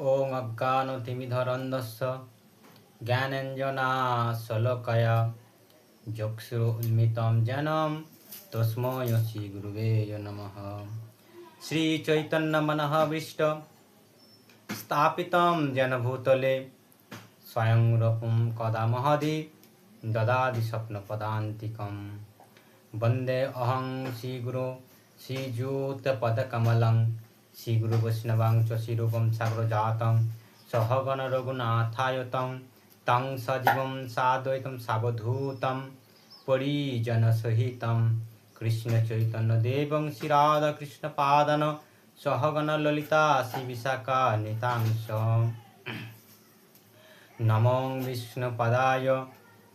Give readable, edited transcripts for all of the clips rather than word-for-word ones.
ওং অজ্ঞানতিমিরন্ধস্য জ্ঞানাঞ্জনাশলাকয়া চক্ষুरुन्मिलितं येन तस्मै श्रीगुरुवे नमः। श्रीचैतन्यमनःभीष्ट स्थापितं येन भूतले स्वयं रूपं कदा महदि ददाति स्वप्नपदान्तिकं। वन्दे अहं श्रीगुरो श्रीयुतपदकमलं श्रीगुरुवैष्णवं च श्रीरूपं साग्रजातं सहगण रघुनाथायतं तं सजीवं साद्वैतं सावधूतं परिजनसहितं कृष्णचैतन्यदेवं श्रीराधाकृष्णपादं सहगण ललिता श्रीविशाखान्वितांश। नमो विष्णुपदाय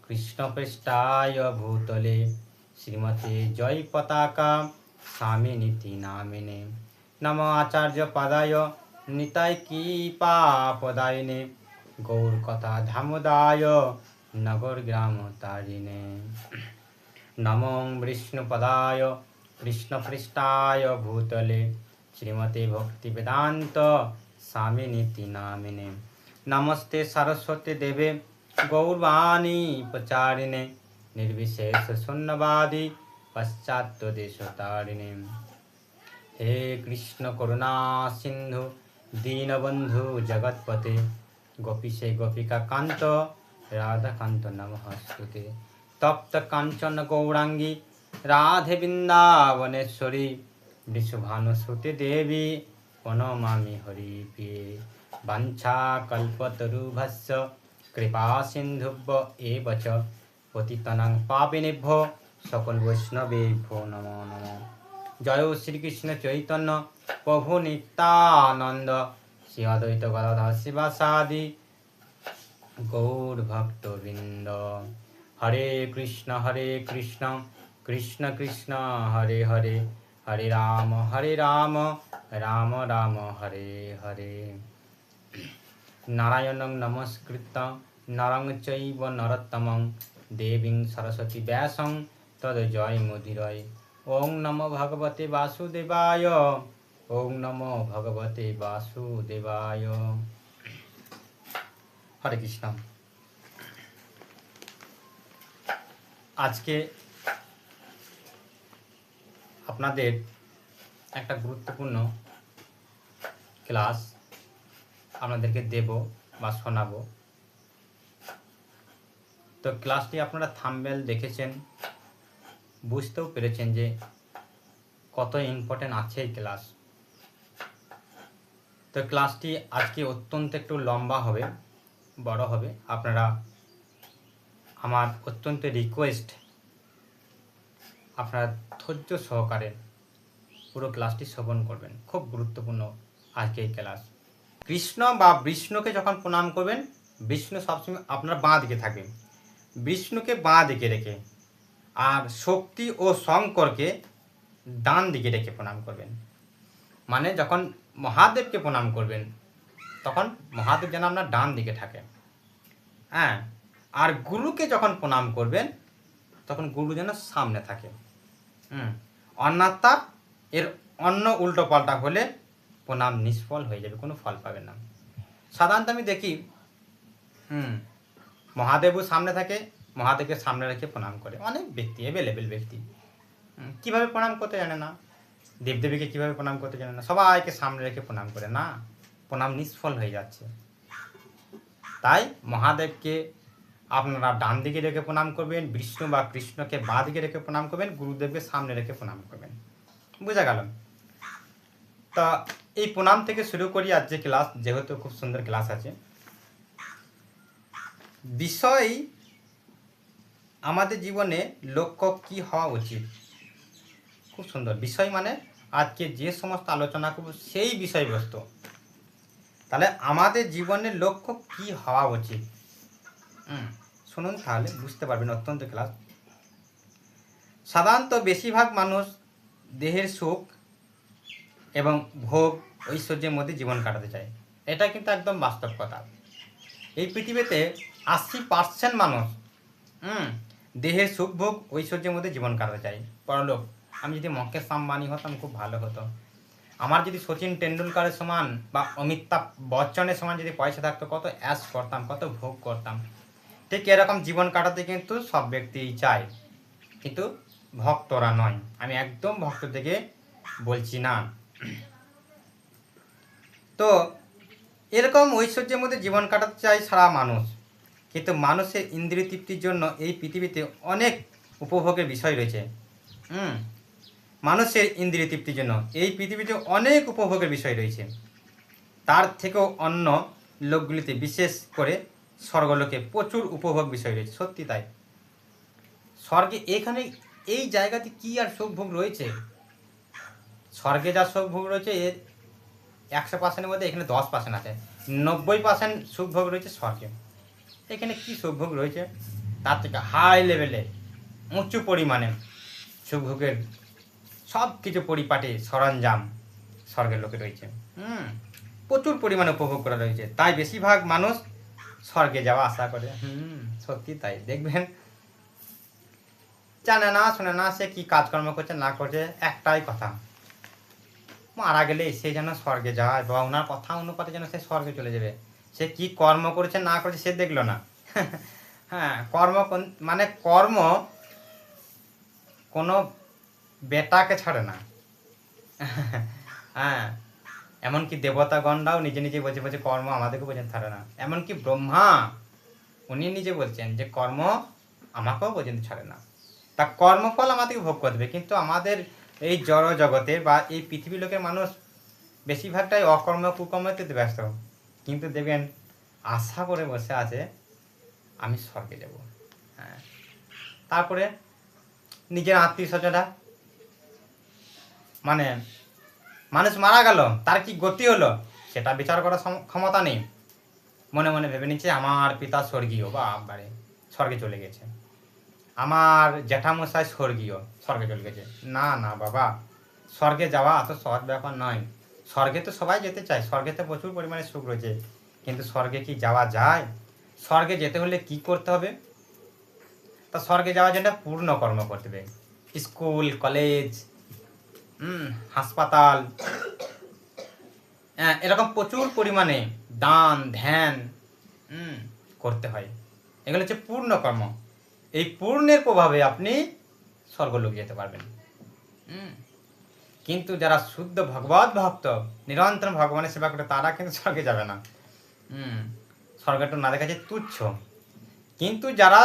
कृष्णपृष्ठाय भूतले श्रीमते जयपताका स्वामिनिति नामिने। नमो आचार्यपदाय निताय कीपापदायिने गौरकथाधामोदाय नगरग्रामतारिणे। नमो विष्णुपदाय कृष्णपृष्ठाय भूतले श्रीमते भक्तिवेदान्त स्वामिनिति नामिने। नमस्ते सरस्वती देवे गौरवाणी प्रचारिणे निर्विशेष शून्यवादी पश्चात्देशतारिणे। हे कृष्ण करुणा सिंधु दीनबंधु जगतपते गोपीशे गोपिका कांत राधा कांत नमस्ते। तप्त कांचन गौरांगी राधे वृंदावनेश्वरी विश्वभानुसुते देवी प्रणमामि हरिप्रिये। वाञ्छा कल्पतरुभ्यश्च कृपा सिन्धुभ्य एव च पतितानां पापिनेभ्यो सकल वैष्णवेभ्यो नमो नमः। जय श्री कृष्ण चैतन्य प्रभु नित्यानंद श्री अद्वैत गदाधर शिवासादि गौर भक्तवृंद। हरे कृष्ण कृष्ण कृष्ण हरे हरे हरे राम राम राम हरे हरे। नारायणं नमस्कृत्य नरं चैव नरोत्तमं देवीं सरस्वती व्यासं तद् जयमुदीरये। ओं नमो भगवते वासुदेवाय ओं नमो भगवते वासुदेवाय। हरे कृष्ण। আজকে আপনাদের একটা গুরুত্বপূর্ণ ক্লাস আপনাদেরকে দেব বা শোনাবো। তো ক্লাসটি আপনারা থাম্বনেল দেখেছেন, বুঝতেও পেরেছেন যে কত ইম্পর্টেন্ট আছে এই ক্লাস। তো ক্লাসটি আজকে অত্যন্ত একটু লম্বা হবে, বড় হবে। আপনারা আমার অত্যন্ত রিকোয়েস্ট আপনারা ধৈর্য সহকারে পুরো ক্লাসটি শ্রবণ করবেন। খুব গুরুত্বপূর্ণ আজকে এই ক্লাস। কৃষ্ণ বা বিষ্ণুকে যখন প্রণাম করবেন, বিষ্ণু সবসময় আপনার বাঁ দিকে থাকবে, বিষ্ণুকে বাঁ দিকে রেখে, আর শক্তি ও শঙ্করকে ডান দিকে রেখে প্রণাম করবেন। মানে যখন মহাদেবকে প্রণাম করবেন তখন মহাদেব যেন আপনার ডান দিকে থাকে। হ্যাঁ, আর গুরুকে যখন প্রণাম করবেন তখন গুরু যেন সামনে থাকে। অন্যথা এর অন্য উল্টো পাল্টা হলে প্রণাম নিষ্ফল হয়ে যাবে, কোনো ফল পাবেন না। সাধারণত আমি দেখি মহাদেবও সামনে থাকে, মহাদেবকে সামনে রেখে প্রণাম করে অনেক ব্যক্তি, অ্যাভেলেবেল ব্যক্তি। কীভাবে প্রণাম করতে জানে না, দেবদেবীকে কীভাবে প্রণাম করতে জানে না, সবাইকে সামনে রেখে প্রণাম করে, না, প্রণাম নিষ্ফল হয়ে যাচ্ছে। তাই মহাদেবকে আপনারা ডান দিকে রেখে প্রণাম করবেন, বিষ্ণু বা কৃষ্ণকে বাঁ দিকে রেখে প্রণাম করবেন, গুরুদেবকে সামনে রেখে প্রণাম করবেন। বোঝা গেল? তা এই প্রণাম থেকে শুরু করি আজকে ক্লাস, যেহেতু খুব সুন্দর ক্লাস আছে। বিষয় আমাদের জীবনে লক্ষ্য কি হওয়া উচিত, খুব সুন্দর বিষয়। মানে আজকে যে সমস্ত আলোচনা করব সেই বিষয়বস্তু। তাহলে আমাদের জীবনের লক্ষ্য কি হওয়া উচিত শুনুন, তাহলে বুঝতে পারবেন। অত্যন্ত ক্লাস। সাধারণত বেশিরভাগ মানুষ দেহের সুখ এবং ভোগ ঐশ্বর্যের মধ্যে জীবন কাটাতে চায়। এটা কিন্তু একদম বাস্তব কথা। এই পৃথিবীতে 80% মানুষ দেহের সুখ ভোগ ঐশ্বর্যের মধ্যে জীবন কাটাতে চায়। পরলোক, আমি যদি মুকেশ আম্বানি হতাম খুব ভালো হতো, আমার যদি সচিন টেন্ডুলকারের সমান বা অমিতাভ বচ্চনের সমান যদি পয়সা থাকতো, কত অ্যাশ করতাম, কত ভোগ করতাম। ঠিক এরকম জীবন কাটাতে কিন্তু সব ব্যক্তিই চায়, কিন্তু ভক্তরা নয়। আমি একদম ভক্ত থেকে বলছি না। তো এরকম ঐশ্বর্যের মধ্যে জীবন কাটাতে চায় সারা মানুষ, কিন্তু মানুষের ইন্দ্রিয় তৃপ্তির জন্য এই পৃথিবীতে অনেক উপভোগের বিষয় রয়েছে। মানুষের ইন্দ্রিয় তৃপ্তির জন্য এই পৃথিবীতে অনেক উপভোগের বিষয় রয়েছে। তার থেকেও অন্য লোকগুলিতে, বিশেষ করে স্বর্গলোকে প্রচুর উপভোগ বিষয় রয়েছে। সত্যি তাই, স্বর্গে এখানে এই জায়গাতে কি আর সুখভোগ রয়েছে? স্বর্গে যা সুখভোগ রয়েছে এর 100%-এর মধ্যে এখানে 10% আছে। 90% সুখভোগ রয়েছে স্বর্গে। এখানে কি সুখভোগ রয়েছে? তার থেকে হাই লেভেলে, উঁচু পরিমাণে সুখভোগের সব কিছু পরিপাটি সরঞ্জাম স্বর্গের লোকে রয়েছে। প্রচুর পরিমাণে উপভোগ করা রয়েছে, তাই বেশিরভাগ মানুষ স্বর্গে যাওয়া আশা করে। সত্যি তাই। দেখবেন জানে না, শুনে না, সে কি কাজকর্ম করছে না করছে, একটাই কথা, মারা গেলে সে যেন স্বর্গে যায়, বা ওনার কথা অনুপাতে যেন সে স্বর্গে চলে যাবে। সে কি কর্ম করেছে না করেছে সে দেখলো না। হ্যাঁ, মানে কর্ম কোনো বেটাকে ছাড়ে না। হ্যাঁ, এমনকি দেবতাগণরাও নিজে নিজে বলছে বলছে কর্ম আমাদেরকে পর্যন্ত ছাড়ে না। এমনকি ব্রহ্মা উনি নিজে বলছেন যে কর্ম আমাকেও পর্যন্ত ছাড়ে না। তা কর্মফল আমাদেরকে ভোগ করবে, কিন্তু আমাদের এই জড় জগতের বা এই পৃথিবী লোকের মানুষ বেশিরভাগটাই অকর্ম কুকর্মতে ব্যস্ত, কিন্তু দেখবেন আশা করে বসে আছে আমি স্বর্গে যাব। হ্যাঁ, তারপরে নিজের আত্মীয় স্বজনরা, মানে মানুষ মারা গেল, তার কি গতি হলো সেটা বিচার করার ক্ষমতা নেই। মনে মনে ভেবে নিচ্ছে আমার পিতা স্বর্গীয়, বা বাড়ি স্বর্গে চলে গেছে, আমার জ্যাঠামশাই স্বর্গীয়, স্বর্গে চলে গেছে। না না বাবা, স্বর্গে যাওয়া এত সহজ ব্যাপার নয়। স্বর্গে তো সবাই যেতে চায়, স্বর্গেতে প্রচুর পরিমাণে সুখ রয়েছে, কিন্তু স্বর্গে কি যাওয়া যায়? স্বর্গে যেতে হলে কি করতে হবে? তা স্বর্গে যাওয়ার জন্য পূর্ণ কর্ম করতে হবে। স্কুল, কলেজ, হাসপাতাল, এরকম প্রচুর পরিমাণে দান ধ্যান করতে হয়। এগুলো হচ্ছে পূর্ণ কর্ম। এই পূর্ণের প্রভাবে আপনি স্বর্গলোক যেতে পারবেন। কিন্তু যারা শুদ্ধ ভগবত ভক্ত, নিরন্তর ভগবানের সেবা করে, তারা কিন্তু স্বর্গে যাবে না। স্বর্গটা না দেখা যায় তুচ্ছ। কিন্তু যারা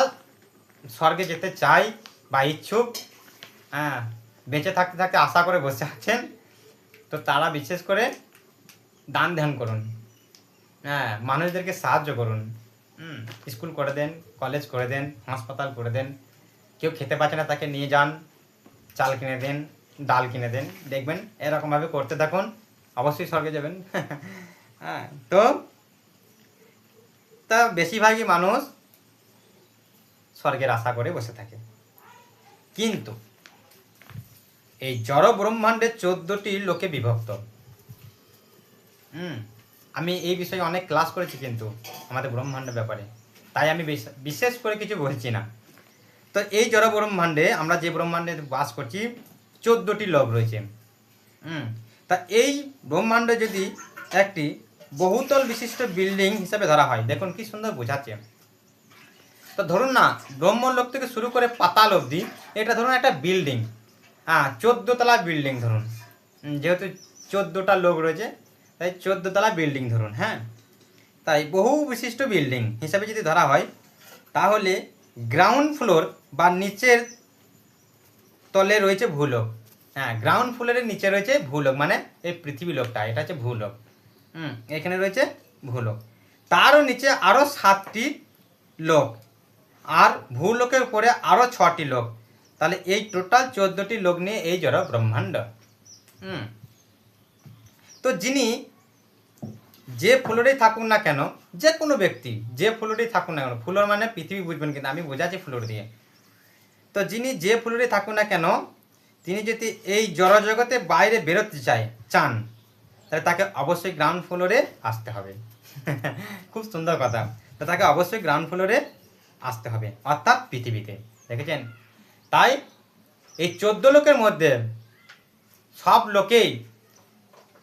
স্বর্গে যেতে চায় বা ইচ্ছুক, বেঁচে থাকতে থাকতে আশা করে বসে আছেন, তো তারা বিশেষ করে দান ধ্যান করুন, মানুষদেরকে সাহায্য করুন, স্কুল করে দেন, কলেজ করে দেন, হাসপাতাল করে দেন। কেউ খেতে পাচ্ছে না তাকে নিয়ে যান, চাল কিনে দেন, ডাল কিনে দেন। দেখবেন এরকমভাবে করতে থাকুন, অবশ্যই স্বর্গে যাবেন। হ্যাঁ, তো তা বেশিরভাগই মানুষ স্বর্গের আশা করে বসে থাকে। কিন্তু এই জড় ব্রহ্মাণ্ডে 14টি লোকে বিভক্ত। আমি এই বিষয়ে অনেক ক্লাস করেছি কিন্তু আমাদের ব্রহ্মাণ্ডের ব্যাপারে, তাই আমি বিশেষ করে কিছু বলছি না। তো এই জড় ব্রহ্মাণ্ডে, আমরা যে ব্রহ্মাণ্ডে বাস করছি, 14টি লোক রয়েছে। তা এই ব্রহ্মাণ্ড যদি একটি বহুতল বিশিষ্ট বিল্ডিং হিসাবে ধরা হয়, দেখুন কি সুন্দর বোঝাচ্ছে। তো ধরুন না, ব্রহ্মলোক থেকে শুরু করে পাতাল অবধি এটা ধরুন একটা বিল্ডিং, 14 তলা বিল্ডিং ধরুন, যেহেতু 14টা লোক রয়েছে তাই 14 তলা বিল্ডিং ধরুন। হ্যাঁ, তাই বহু বিশিষ্ট বিল্ডিং হিসাবে যদি ধরা হয়, তাহলে গ্রাউন্ড ফ্লোর বা নিচের তলে রয়েছে ভূলোক। গ্রাউন্ড ফ্লোরের নিচে রয়েছে ভূলোক, মানে এই পৃথিবী লোকটা, এটা হচ্ছে ভূলোক। এখানে রয়েছে ভূলোক, তারও নিচে আরও 7টি লোক, আর ভূলোকের উপরে আরও 6টি লোক। তাহলে এই টোটাল 14টি লোক নিয়ে এই জড় ব্রহ্মাণ্ড। তো যিনি যে ফ্লোরেই থাকুন না কেন, যে কোনো ব্যক্তি যে ফ্লোরেই থাকুন না কেন, ফ্লোর মানে পৃথিবী বুঝবেন, কিন্তু আমি বোঝাচ্ছি ফ্লোর দিয়ে। তো যিনি যে ফ্লোরে থাকুন না কেন, তিনি যদি এই জড়জগতে বাইরে বেরোতে চান, তাহলে তাকে অবশ্যই গ্রাউন্ড ফ্লোরে আসতে হবে। খুব সুন্দর কথা। তো তাকে অবশ্যই গ্রাউন্ড ফ্লোরে আসতে হবে, অর্থাৎ পৃথিবীতে। দেখেছেন? তাই এই 14 লোকের মধ্যে সব লোকেই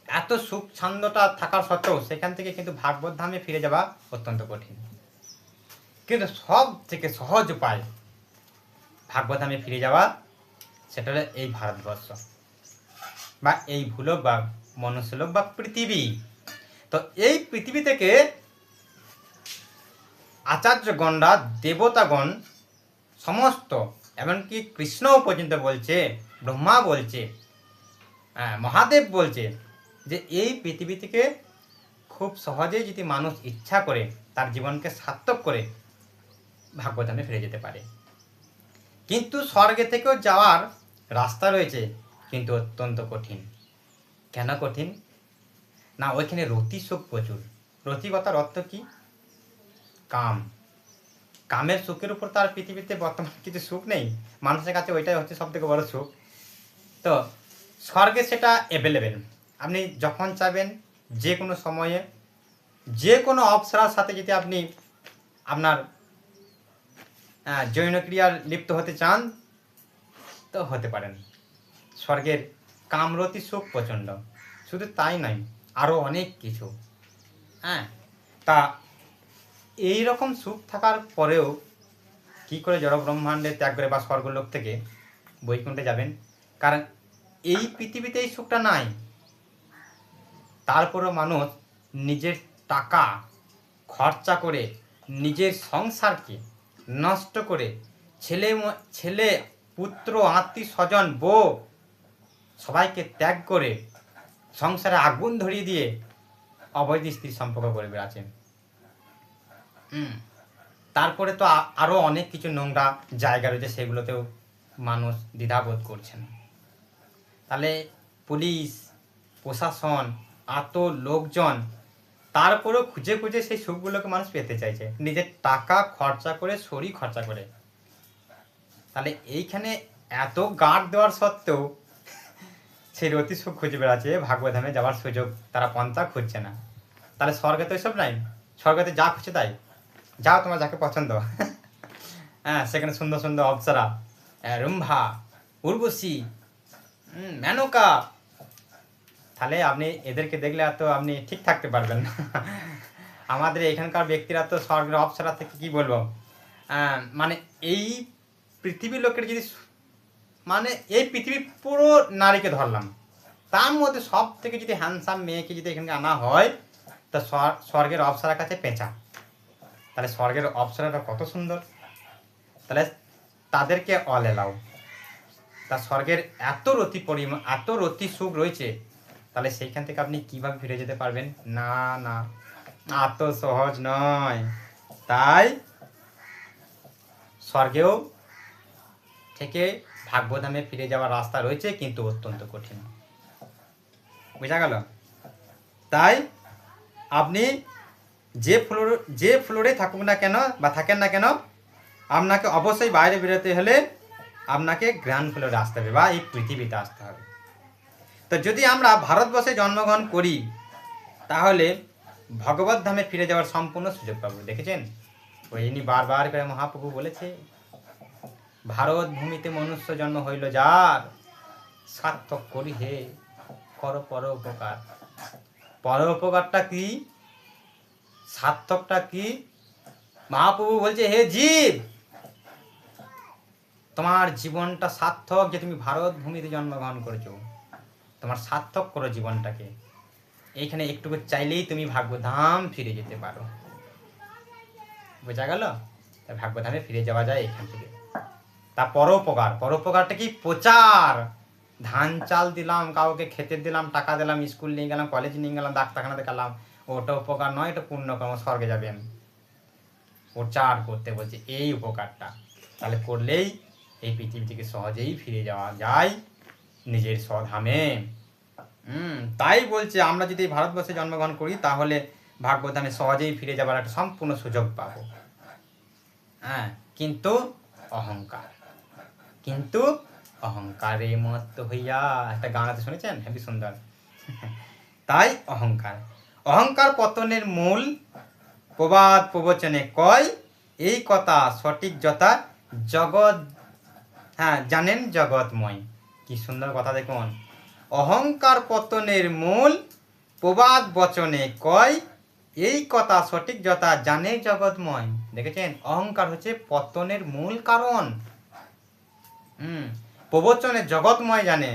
এত সুখ ছন্দটা থাকার সত্ত্বেও সেখান থেকে কিন্তু ভাগবত ধামে ফিরে যাওয়া অত্যন্ত কঠিন। কিন্তু সব থেকে সহজ উপায় ভাগবত ধামে ফিরে যাওয়া, সেটা হলো এই ভারতবর্ষ বা এই ভূলোক বা মনুষ্যলোক বা পৃথিবী। তো এই পৃথিবী থেকে আচার্যগণরা, দেবতাগণ সমস্ত, এমনকি কৃষ্ণও পর্যন্ত বলছে, ব্রহ্মা বলছে, মহাদেব বলছে যে এই পৃথিবী থেকে খুব সহজেই যদি মানুষ ইচ্ছা করে তার জীবনকে সার্থক করে ভাগবতধামে ফিরে যেতে পারে। কিন্তু স্বর্গে থেকেও যাওয়ার রাস্তা রয়েছে, কিন্তু অত্যন্ত কঠিন। কেন কঠিন? না, ওইখানে রতি সুখ প্রচুর। রতি কথার অর্থ কি? কাম। কামের সুখের উপর তার পৃথিবীতে বর্তমান কিছু সুখ নেই, মানুষের কাছে ওইটাই হচ্ছে সব থেকে বড় সুখ। তো স্বর্গে সেটা অ্যাভেলেবেল, আপনি যখন চাইবেন যে কোনো সময়ে যে কোনো অপ্সরার সাথে যদি আপনি আপনার যৌনক্রিয়ার লিপ্ত হতে চান তো হতে পারেন। স্বর্গের কামরতি সুখ প্রচণ্ড। শুধু তাই নয়, আরও অনেক কিছু। তা এই রকম সুখ থাকার পরেও কি করে জড় ব্রহ্মাণ্ডে ত্যাগ করে বা স্বর্গলোক থেকে বৈকুণ্ঠে যাবেন? কারণ এই পৃথিবীতে এই সুখটা নাই। তারপরও মানুষ নিজের টাকা খরচা করে, নিজের সংসারকে নষ্ট করে, ছেলে পুত্র আত্মীয় স্বজন বউ সবাইকে ত্যাগ করে সংসারে আগুন ধরিয়ে দিয়ে অবৈধ স্ত্রীর সম্পর্ক করে বেড়াচ্ছেন। তারপরে তো আরও অনেক কিছু নোংরা জায়গা রয়েছে, সেগুলোতেও মানুষ দ্বিধাবোধ করছেন। তাহলে পুলিশ প্রশাসন এত লোকজন, তারপরেও খুঁজে খুঁজে সেই সুখগুলোকে মানুষ পেতে চাইছে নিজের টাকা খরচা করে, শরীর খরচা করে। তাহলে এইখানে এত গার্ড দেওয়ার সত্ত্বেও সেই রতি সুখ খুঁজে বেড়াচ্ছে, ভাগবতধামে যাওয়ার সুযোগ তারা পন্থা খুঁজছে না। তাহলে স্বর্গে তো এসব নাই, স্বর্গতে যা খুঁজছে তাই। যাও তোমার যাকে পছন্দ, সেখানে সুন্দর সুন্দর অপ্সরা, রুম্ভা, উর্বশী, মেনকা। তাহলে আপনি এদেরকে দেখলে তো আপনি ঠিক থাকতে পারবেন না। আমাদের এখানকার ব্যক্তিরা তো স্বর্গের অপ্সরা থেকে কি বলবো, মানে এই পৃথিবীর লোকের যদি, মানে এই পৃথিবীর পুরো নারীকে ধরলাম, তার মধ্যে সব থেকে যদি হ্যান্ডসাম মেয়েকে যদি এখানে আনা হয়, তা স্বর্গের অপ্সরার কাছে পেঁচা। তাহলে স্বর্গের অপ্সরাটা কত সুন্দর। তাহলে তাদেরকে অল এলাও। তা স্বর্গের এত রতি সুখ রয়েছে, তাহলে সেইখান থেকে আপনি কিভাবে ফিরে যেতে পারবেন? না না, এত সহজ নয়। তাই স্বর্গেও থেকে ভাগবতধামে ফিরে যাওয়ার রাস্তা রয়েছে, কিন্তু অত্যন্ত কঠিন। বোঝা গেল? তাই আপনি যে ফ্লোরে থাকুক না কেন বা থাকেন না কেন, আপনাকে অবশ্যই বাইরে বেরোতে হলে আপনাকে গ্রাউন্ড ফ্লোরে আসতে হবে বা এই পৃথিবীতে আসতে হবে। তো যদি আমরা ভারতবর্ষে জন্মগ্রহণ করি, তাহলে ভগবত ধামে ফিরে যাওয়ার সম্পূর্ণ সুযোগ পাবো। দেখেছেন, ওই ইনি বারবার করে মহাপ্রভু বলেছে, ভারত ভূমিতে মনুষ্য জন্ম হইল যার, সার্থক করি হে কর পর উপকার। পর উপকারটা কি, সার্থকটা কি? মহাপ্রভু বলছে, হে জীব, তোমার জীবনটা সার্থক যে তুমি ভারত ভূমিতে জন্মগ্রহণ করেছো। তোমার সার্থক করো জীবনটাকে। এইখানে একটুকু চাইলেই তুমি ভাগ্যধাম ফিরে যেতে পারো। বোঝা গেল? ভাগ্যধামে ফিরে যাওয়া যায় এখান থেকে। তা পরোপকারটা কি? প্রচার। ধান চাল দিলাম, কাউকে খেতে দিলাম, টাকা দিলাম, স্কুল নিয়ে গেলাম, কলেজ নিয়ে গেলাম, ডাক্তারখানা দেখালাম, ওটা উপকার নয়, এটা পুণ্যকর্ম, স্বর্গে যাবেন। প্রচার করতে বলছে এই উপকারটা, তাহলে করলেই এই পৃথিবী থেকে সহজেই ফিরে যাওয়া যায় নিজের স্বধামে। তাই বলছে আমরা যদি ভারতবর্ষে জন্মগ্রহণ করি, তাহলে ভাগবতধামে সহজেই ফিরে যাবার একটা সম্পূর্ণ সুযোগ পাবো। কিন্তু অহংকারে মত্ত হইয়া, একটা গান আছে শুনেছেন, হেবি সুন্দর। তাই অহংকার পতনের মূল, প্রবাদ প্রবচনে কয় এই কথা সঠিক যথা জগৎ, জানেন জগৎময়। কি সুন্দর কথা দেখুন, অহংকার পতনের মূল, প্রবাদ বচনে কয়, এই কথা সঠিক যথা জানে জগৎময়। দেখেছেন, অহংকার হচ্ছে পতনের মূল কারণ। প্রবচনে জগৎময় জানে,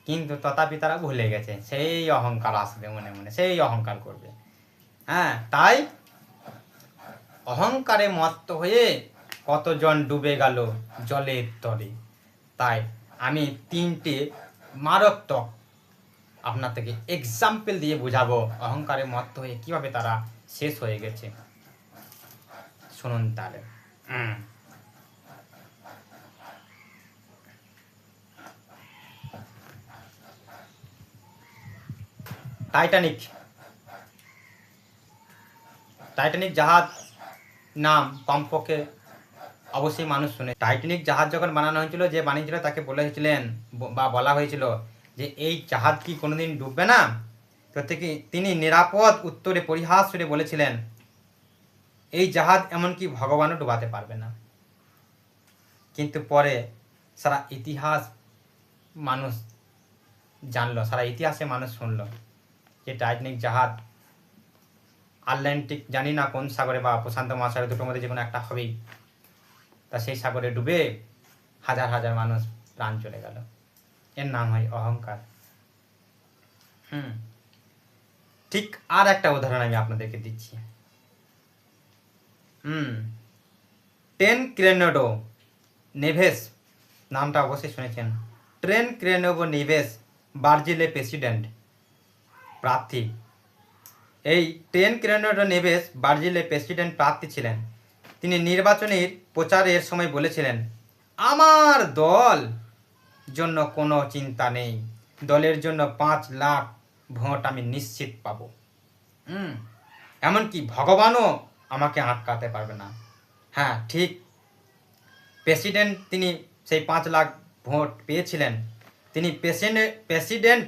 কিন্তু তথাপি তারা ভুলে গেছে। সেই অহংকার আসবে মনে মনে, সেই অহংকার করবে। তাই অহংকারে মত্ত হয়ে কতজন ডুবে গেল জলের তরে। তাই আমি 3টে মারাত্মক আপনার থেকে এক্সাম্পল দিয়ে বোঝাবো অহংকারে মত্ত হয়ে কিভাবে তারা শেষ হয়ে গেছে। শুনুন তাহলে। টাইটানিক জাহাজ নাম কমপক্ষে অবশ্যই মানুষ শুনে। টাইটানিক জাহাজ যখন বানানো হয়েছিল, যে বানিয়েছিল তাকে বলেছিলেন বা বলা হয়েছিল যে এই জাহাজ কি কোনোদিন ডুববে না। তো থেকে তিনি নিরাপদ উত্তরে পরিহাস করে বলেছিলেন, এই জাহাজ এমনকি ভগবানও ডুবাতে পারবে না। কিন্তু পরে সারা ইতিহাস মানুষ জানলো, সারা ইতিহাসে মানুষ শুনলো যে টাইটানিক জাহাজ আটলান্টিক, জানি না কোন সাগরে বা প্রশান্ত মহাসাগর, দুটোর মধ্যে যে কোনো একটা হবেই, তা সেই সাগরে ডুবে হাজার হাজার মানুষ প্রাণ চলে গেল। এর নাম হয় অহংকার। ঠিক আর একটা উদাহরণ আমি আপনাদেরকে দিচ্ছি। ট্রেন ক্রেনেডো নেভেস নামটা অবশ্যই শুনেছেন। ট্রেন ক্রেনেডো নেভেস ব্রাজিলের প্রেসিডেন্ট প্রার্থী। এই ট্রেন ক্রেনেডো নেভেস ব্রাজিলের প্রেসিডেন্ট প্রার্থী ছিলেন। তিনি নির্বাচনের প্রচারের সময় বলেছিলেন, আমার দল জন্য কোনো চিন্তা নেই, দলের জন্য 5 লাখ ভোট আমি নিশ্চিত পাব। এমনকি ভগবানও আমাকে আটকাতে পারবে না। হ্যাঁ, ঠিক প্রেসিডেন্ট তিনি সেই 5 লাখ ভোট পেয়েছিলেন। তিনি প্রেসিডেন্ট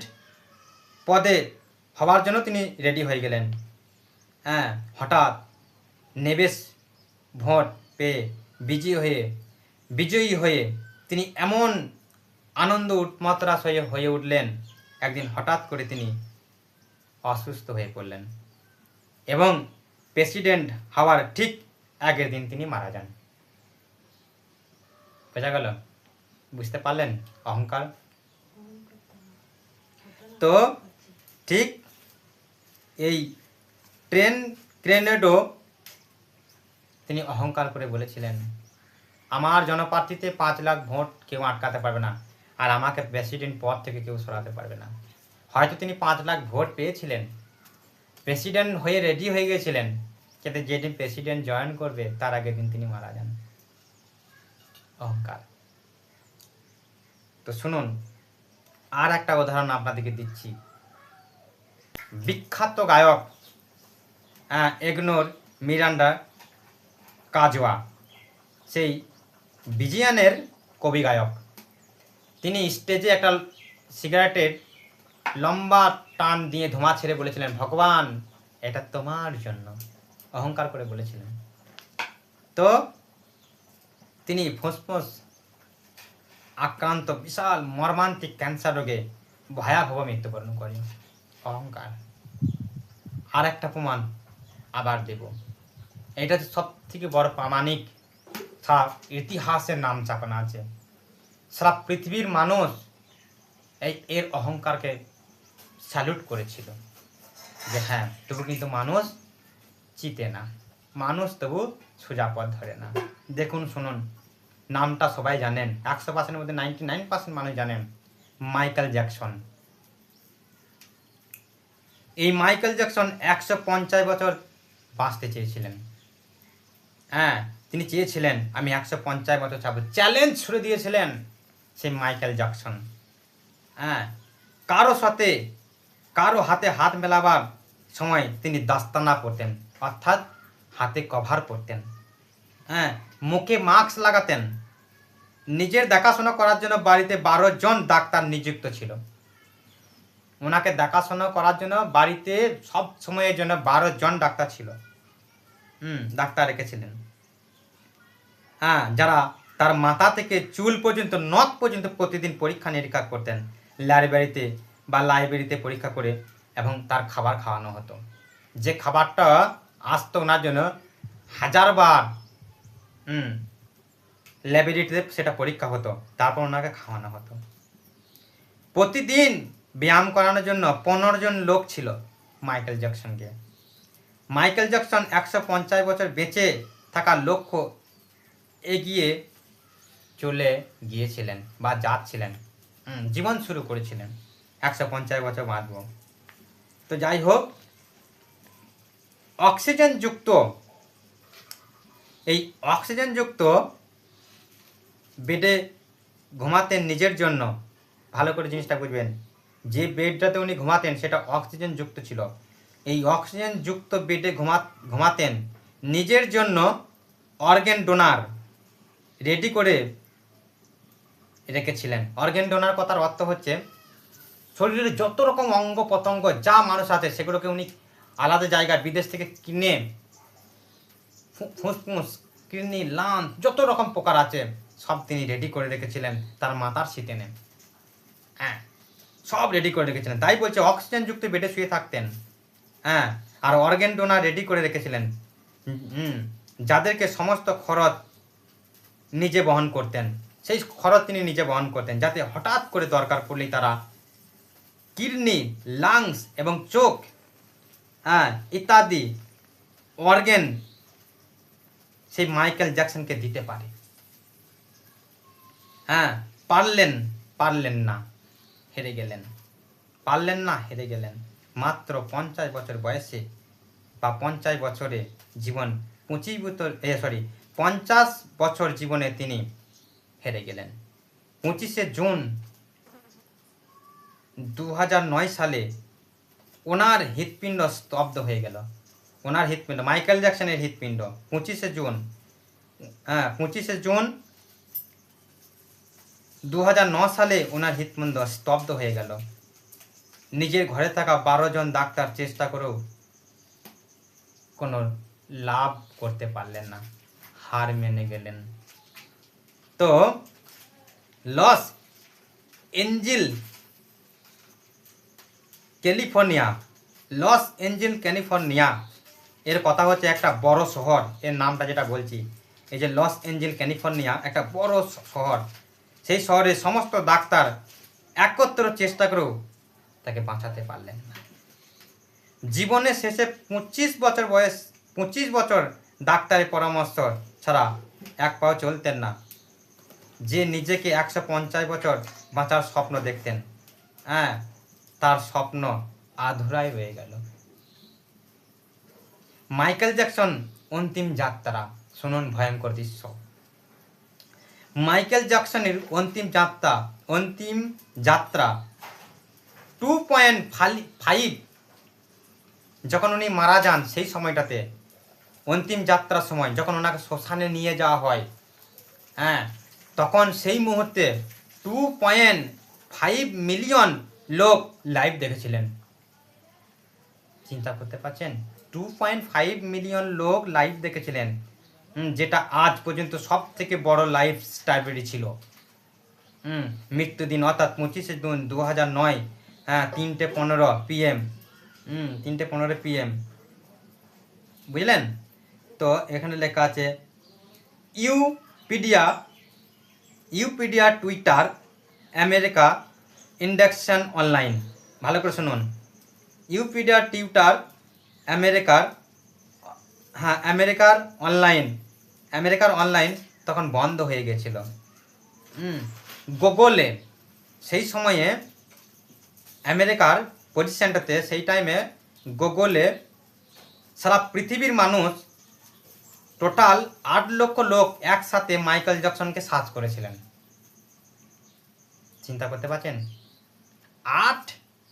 পদে হওয়ার জন্য তিনি রেডি হয়ে গেলেন। হঠাৎ নেভেস ভোট পেয়ে বিজয়ী হয়ে তিনি এমন আনন্দ উন্মাত্রা হয়ে উঠলেন, একদিন হঠাৎ করে তিনি অসুস্থ হয়ে পড়লেন এবং প্রেসিডেন্ট হওয়ার ঠিক আগের দিন তিনি মারা যান। বোঝা গেল? বুঝতে পারলেন অহংকার? তো ঠিক এই ট্রেন ক্রেনেডো তিনি অহংকার করে বলেছিলেন, আমার জনপ্রার্থীতে 5 লাখ ভোট কেউ আটকাতে পারবে না, আর আমাকে প্রেসিডেন্ট পদ থেকে কেউ সরাতে পারবে না। হয়তো তিনি 5 লাখ ভোট পেয়েছিলেন, প্রেসিডেন্ট হয়ে রেডি হয়ে গেছিলেন, কিন্তু যেদিন প্রেসিডেন্ট জয়েন করবে তার আগের দিন তিনি মারা যান। অহংকার। তো শুনুন, আর একটা উদাহরণ আপনাদেরকে দিচ্ছি। বিখ্যাত গায়ক এগনোর মিরান্ডা কাজওয়া, সেই বিজিয়ানের কবি গায়ক, তিনি স্টেজে একটা সিগারেটের লম্বা টান দিয়ে ধোঁয়া ছেড়ে বলেছিলেন, ভগবান এটা তোমার জন্য। অহংকার করে বলেছিলেন। তো তিনি ফুসফুস আক্রান্ত বিশাল মর্মান্তিক ক্যান্সার রোগে ভয়াবহ মৃত্যুবরণ করেন। অহংকার। আর একটা প্রমাণ আবার দেব। এটা সব থেকে বড় প্রামাণিক, সারা ইতিহাসের নাম চাপানো আছে। সারা পৃথিবীর মানুষ এর অহংকারকে স্যালুট করেছিল যে হ্যাঁ, তবু কিন্তু মানুষ চিতে না, মানুষ তবু সোজা পথ ধরে না। দেখুন, শুনুন, নামটা সবাই জানেন, 100%-এর মধ্যে 99% মানুষ জানেন, মাইকেল জ্যাকসন। এই মাইকেল জ্যাকসন 150 বছর বাঁচতে চেয়েছিলেন। তিনি চেয়েছিলেন আমি 150 বছর চাবো, চ্যালেঞ্জ ছুড়ে দিয়েছিলেন সেই মাইকেল জ্যাকসন। কারো হাতে হাত মেলাবার সময় তিনি দাস্তানা পরতেন, অর্থাৎ হাতে কভার পরতেন। মুখে মাস্ক লাগাতেন। নিজের দেখাশোনা করার জন্য বাড়িতে 12 জন ডাক্তার নিযুক্ত ছিল। ওনাকে দেখাশোনা করার জন্য বাড়িতে সব সময়ের জন্য 12 জন ডাক্তার ছিল। ডাক্তার রেখেছিলেন, যারা তার মাথা থেকে চুল পর্যন্ত, নখ পর্যন্ত প্রতিদিন পরীক্ষা নিরীক্ষা করতেন। লাইব্রেরিতে পরীক্ষা করে এবং তার খাবার খাওয়ানো হতো। যে খাবারটা আসতো ওনার জন্য হাজারবার ল্যাবরেটরিতে সেটা পরীক্ষা হতো, তারপর ওনাকে খাওয়ানো হতো। প্রতিদিন ব্যায়াম করানোর জন্য 15 জন লোক ছিল মাইকেল জ্যাকসনকে। মাইকেল জ্যাকসন 150 বছর বেঁচে থাকার লক্ষ্য এগিয়ে চলে গিয়েছিলেন বা যাচ্ছিলেন, জীবন শুরু করেছিলেন 150 বছর বাঁচব। তো যাই হোক, এই অক্সিজেনযুক্ত বেডে ঘুমাতেন নিজের জন্য। ভালো করে জিনিসটা বুঝবেন, যে বেডটাতে উনি ঘুমাতেন সেটা অক্সিজেনযুক্ত ছিল। এই অক্সিজেনযুক্ত বেডে ঘুমাতেন নিজের জন্য। অর্গান ডোনার রেডি করে রেখেছিলেন। অর্গান ডোনার কথার অর্থ হচ্ছে শরীরের যত রকম অঙ্গ প্রত্যঙ্গ যা মানুষ আছে সেগুলোকে উনি আলাদা জায়গায় বিদেশ থেকে কিনে, ফুসফুস, কিডনি, লাঞ্চ, যত রকম প্রকার আছে সব তিনি রেডি করে রেখেছিলেন তার মাথার শীতেনে। হ্যাঁ, সব রেডি করে রেখেছিলেন, তাই বলছে অক্সিজেনযুক্ত বেডে শুয়ে থাকতেন। হ্যাঁ, আর অর্গান ডোনার রেডি করে রেখেছিলেন, যাদেরকে সমস্ত খরচ নিজে বহন করতেন। সেই খরচ তিনি নিজে বহন করতেন, যাতে হঠাৎ করে দরকার পড়লেই তারা কিডনি, লাংস এবং চোখ ইত্যাদি অর্গান সেই মাইকেল জ্যাকসনকে দিতে পারে। পারলেন না, হেরে গেলেন। মাত্র 50 বছর বয়সে বা 50 বছরে জীবন 50 বছর জীবনে তিনি হেরে গেলেন। 25শে জুন 2009 সালে ওনার হৃৎপিণ্ড স্তব্ধ হয়ে গেল। মাইকেল জ্যাকসনের হৃৎপিণ্ড 25শে জুন 2009 সালে ওনার হৃৎপিণ্ড স্তব্ধ হয়ে গেল। নিজের ঘরে থাকা 12 জন ডাক্তার চেষ্টা করেও কোনো লাভ করতে পারলেন না, হার মেনে গেলেন। তো লস এঞ্জেল ক্যালিফোর্নিয়া এর কথা হচ্ছে একটা বড় শহর। এর নামটা যেটা বলছি, এই যে লস এঞ্জেল ক্যালিফোর্নিয়া একটা বড় শহর। সেই শহরে সমস্ত ডাক্তার একত্র চেষ্টা করেও তাকে বাঁচাতে পারলেন না। জীবনের শেষে 25 বছর ডাক্তারের পরামর্শ ছাড়া এক পাও চলতেন না। যে নিজেকে 150 বছর বাঁচার স্বপ্ন দেখতেন, তার স্বপ্ন আধুরাই রয়ে গেল। মাইকেল জ্যাকসন অন্তিম যাত্রা, শুনুন ভয়ঙ্কর দৃশ্য। মাইকেল জ্যাকসনের অন্তিম যাত্রা 2.5 যখন উনি মারা যান, সেই সময়টাতে অন্তিম যাত্রার সময় যখন ওনাকে শ্মশানে নিয়ে যাওয়া হয়, তখন সেই মুহূর্তে 2.5 মিলিয়ন লোক লাইভ দেখেছিলেন। চিন্তা করতে পারছেন? 2.5 মিলিয়ন লোক লাইভ দেখেছিলেন, যেটা আজ পর্যন্ত সব থেকে বড় লাইভ স্ট্রবেরি ছিল। মৃত্যুদিন অর্থাৎ 25শে জুন 2009, 3:15 PM, 3:15 PM, বুঝলেন? তো এখানে লেখা আছে ইউপিডিয়া, টুইটার, আমেরিকা, ইন্ডাকশন অনলাইন। ভালো করে শুনুন, ইউপিডিয়া, টুইটার, আমেরিকার অনলাইন তখন বন্ধ হয়ে গেছিল। গুগলে সেই সময়ে আমেরিকার পজিশনটাতে, সেই টাইমে গুগলে সারা পৃথিবীর মানুষ টোটাল 8 লক্ষ লোক একসাথে মাইকেল জ্যাকসনকে সার্চ করেছিলেন। চিন্তা করতে পারছেন? 8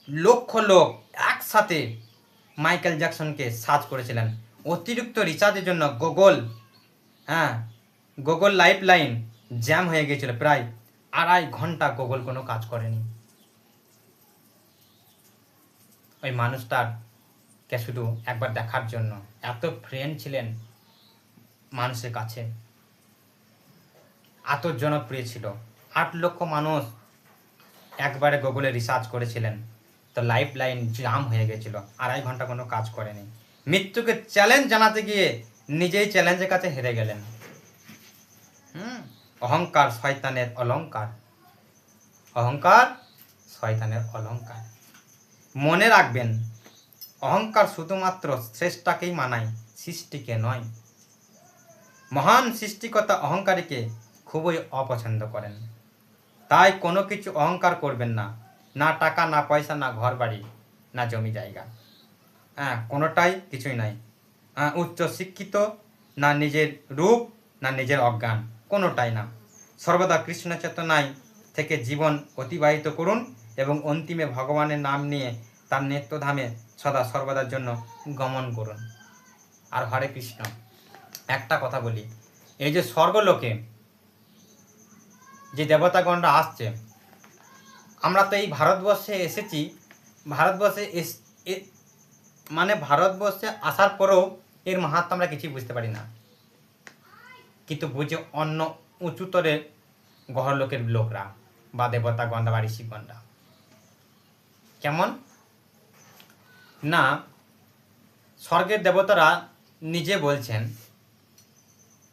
লক্ষ লোক একসাথে মাইকেল জ্যাকসনকে সার্চ করেছিলেন। অতিরিক্ত রিচার্জের জন্য গুগল লাইফ লাইন জ্যাম হয়ে গিয়েছিল। প্রায় 2.5 ঘন্টা গুগল কোনো কাজ করেনি। ওই মানুষটাকে শুধু একবার দেখার জন্য, এত ফ্রেন্ড ছিলেন মানুষের কাছে, এত জনপ্রিয় ছিল। 8 লক্ষ মানুষ একবারে গুগলে রিসার্চ করেছিলেন তো লাইফ লাইন জাম হয়ে গেছিল, 2.5 ঘন্টা কোনো কাজ করেনি। মৃত্যুকে চ্যালেঞ্জ জানাতে গিয়ে নিজেই চ্যালেঞ্জের কাছে হেরে গেলেন। অহংকার শয়তানের অলংকার, অহংকার শয়তানের অলংকার। মনে রাখবেন, অহংকার শুধুমাত্র শ্রেষ্ঠাকেই মানায়, সৃষ্টিকে নয়। মহান সৃষ্টিকর্তা অহংকারীকে খুবই অপছন্দ করেন। তাই কোনো কিছু অহংকার করবেন না, না টাকা, না পয়সা, না ঘর বাড়ি, না জমি জায়গা, কোনোটাই কিছুই নাই। উচ্চ শিক্ষিত, না নিজের রূপ, না নিজের অজ্ঞান, কোনোটাই না। সর্বদা কৃষ্ণ চেতনায় থেকে জীবন অতিবাহিত করুন এবং অন্তিমে ভগবানের নাম নিয়ে তার নেত্রধামে সদা সর্বদার জন্য গমন করুন। আর হরে কৃষ্ণ। একটা কথা বলি, এই যে স্বর্গলোকে যে দেবতাগণরা আসছে, আমরা তো এই ভারতবর্ষে এসেছি, ভারতবর্ষে আসার পরেও এর মাহাত্ম্য আমরা কিছুই বুঝতে পারি না। কিন্তু বুঝে অন্য উঁচুতরে গ্রহলোকের লোকরা বা দেবতাগণরা বা ঋষিগণরা। কেমন না, স্বর্গের দেবতারা নিজে বলছেন